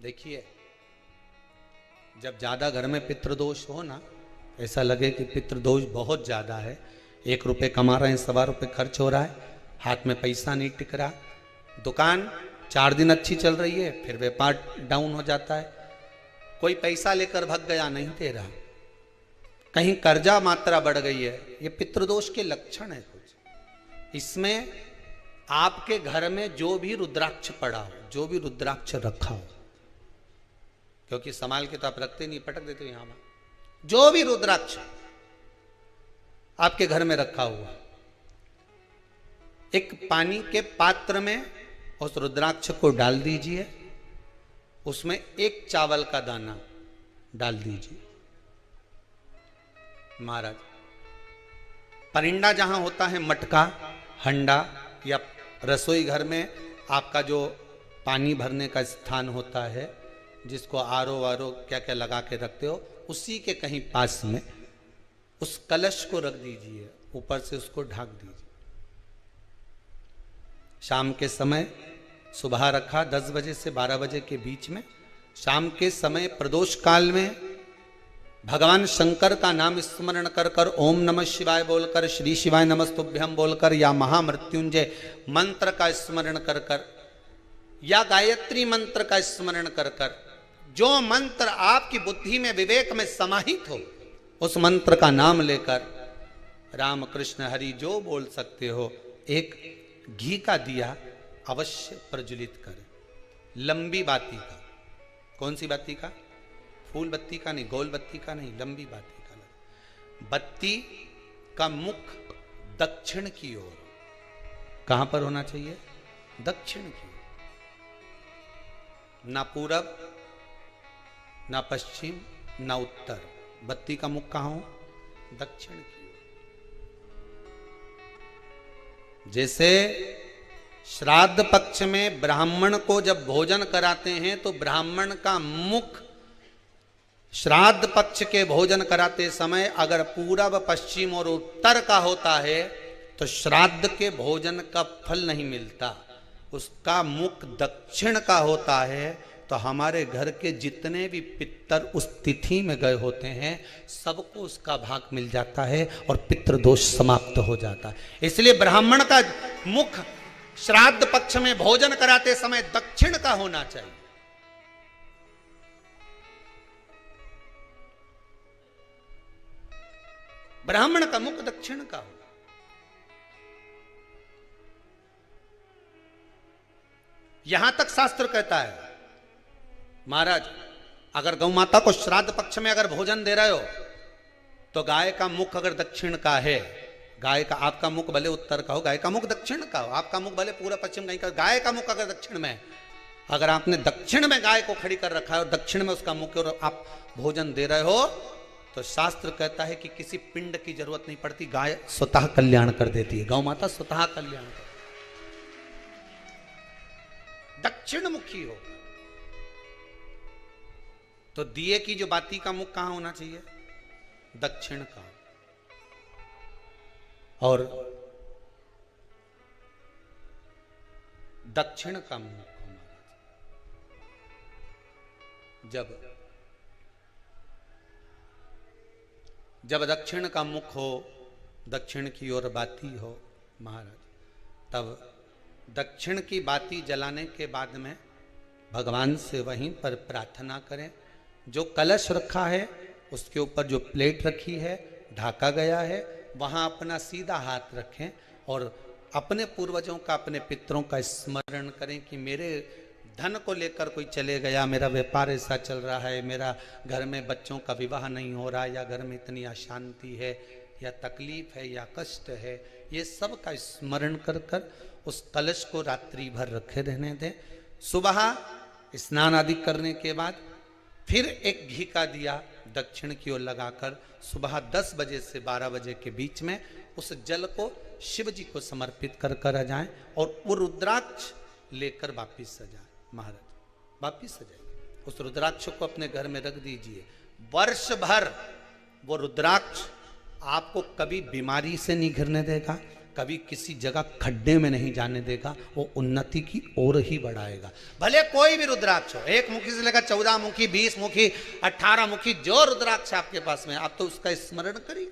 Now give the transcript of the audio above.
देखिए, जब ज्यादा घर में पितृदोष हो ना, ऐसा लगे कि पितृदोष बहुत ज्यादा है, 1 रुपये कमा रहे हैं, 1.25 रुपये खर्च हो रहा है, हाथ में पैसा नहीं टिक रहा, दुकान 4 दिन अच्छी चल रही है, फिर व्यापार डाउन हो जाता है, कोई पैसा लेकर भग गया, नहीं दे रहा, कहीं कर्जा मात्रा बढ़ गई है, ये पितृदोष के लक्षण है कुछ। इसमें आपके घर में जो भी रुद्राक्ष पड़ा हो, जो भी रुद्राक्ष रखा हो, क्योंकि संभाल के तो आप रखते नहीं, पटक देते हो यहां में, जो भी रुद्राक्ष आपके घर में रखा हुआ, एक पानी के पात्र में उस रुद्राक्ष को डाल दीजिए, उसमें 1 चावल का दाना डाल दीजिए। महाराज, परिंदा जहां होता है, मटका, हंडा या रसोई घर में आपका जो पानी भरने का स्थान होता है, जिसको आरो वारो क्या क्या लगा के रखते हो, उसी के कहीं पास में उस कलश को रख दीजिए, ऊपर से उसको ढक दीजिए। शाम के समय, सुबह रखा 10 बजे से 12 बजे के बीच में, शाम के समय प्रदोष काल में भगवान शंकर का नाम स्मरण कर कर, ओम नमः शिवाय बोलकर, श्री शिवाय नमस्तुभ्यम बोलकर, या महामृत्युंजय मंत्र का स्मरण कर कर, या गायत्री मंत्र का स्मरण कर कर, जो मंत्र आपकी बुद्धि में, विवेक में समाहित हो, उस मंत्र का नाम लेकर राम कृष्ण हरि जो बोल सकते हो, एक घी का दिया अवश्य प्रज्वलित करें, लंबी बाती का। कौन सी बाती का? फूल बत्ती का नहीं, गोल बत्ती का नहीं, लंबी बाती का। बत्ती का मुख दक्षिण की ओर, कहां पर होना चाहिए? दक्षिण की ओर, ना पूरब, ना पश्चिम, ना उत्तर। बत्ती का मुख कहां हो? दक्षिण की ओर। जैसे श्राद्ध पक्ष में ब्राह्मण को जब भोजन कराते हैं तो ब्राह्मण का मुख श्राद्ध पक्ष के भोजन कराते समय अगर पूरब, पश्चिम और उत्तर का होता है तो श्राद्ध के भोजन का फल नहीं मिलता, उसका मुख दक्षिण का होता है। तो हमारे घर के जितने भी पितर उस तिथि में गए होते हैं, सबको उसका भाग मिल जाता है और पितृदोष समाप्त हो जाता है। इसलिए ब्राह्मण का मुख श्राद्ध पक्ष में भोजन कराते समय दक्षिण का होना चाहिए। ब्राह्मण का मुख दक्षिण का हो। यहां तक शास्त्र कहता है, महाराज अगर गौ माता को श्राद्ध पक्ष में अगर भोजन दे रहे हो तो गाय का मुख अगर दक्षिण का है, गाय का, आपका मुख भले उत्तर का हो, गाय का मुख दक्षिण का हो, आपका मुख भले पूरा पश्चिम कहीं का, गाय का मुख अगर दक्षिण में, अगर आपने दक्षिण में गाय को खड़ी कर रखा है और दक्षिण में उसका मुख और आप भोजन दे रहे हो, तो शास्त्र कहता है कि किसी पिंड की जरूरत नहीं पड़ती, गाय स्वतः कल्याण कर देती है, गौ माता स्वतः कल्याण कर, दक्षिण मुखी हो। तो दिए की जो बाती का मुख कहां होना चाहिए? दक्षिण का। और दक्षिण का मुख जब दक्षिण का मुख हो, दक्षिण की ओर बाती हो महाराज, तब दक्षिण की बाती जलाने के बाद में भगवान से वहीं पर प्रार्थना करें। जो कलश रखा है उसके ऊपर जो प्लेट रखी है, ढाका गया है, वहां अपना सीधा हाथ रखें और अपने पूर्वजों का, अपने पितरों का स्मरण करें कि मेरे धन को लेकर कोई चले गया, मेरा व्यापार ऐसा चल रहा है, मेरा घर में बच्चों का विवाह नहीं हो रहा, या घर में इतनी अशांति है, या तकलीफ है, या कष्ट है, ये सब का स्मरण कर कर उस कलश को रात्रि भर रखे रहने दें। सुबह स्नान आदि करने के बाद फिर एक घी का दिया दक्षिण की ओर लगाकर सुबह 10 बजे से 12 बजे के बीच में उस जल को शिव जी को समर्पित कर कर आ जाएं और वो रुद्राक्ष लेकर वापिस आ जाए। महाराज वापिस आ जाइए, उस रुद्राक्ष को अपने घर में रख दीजिए। वर्ष भर वो रुद्राक्ष आपको कभी बीमारी से नहीं घिरने देगा, कभी किसी जगह खड्डे में नहीं जाने देगा, वो उन्नति की ओर ही बढ़ाएगा। भले कोई भी रुद्राक्ष हो, 1 मुखी से लेकर 14 मुखी, 20 मुखी, 18 मुखी, जो रुद्राक्ष आपके पास में, आप तो उसका स्मरण करिए।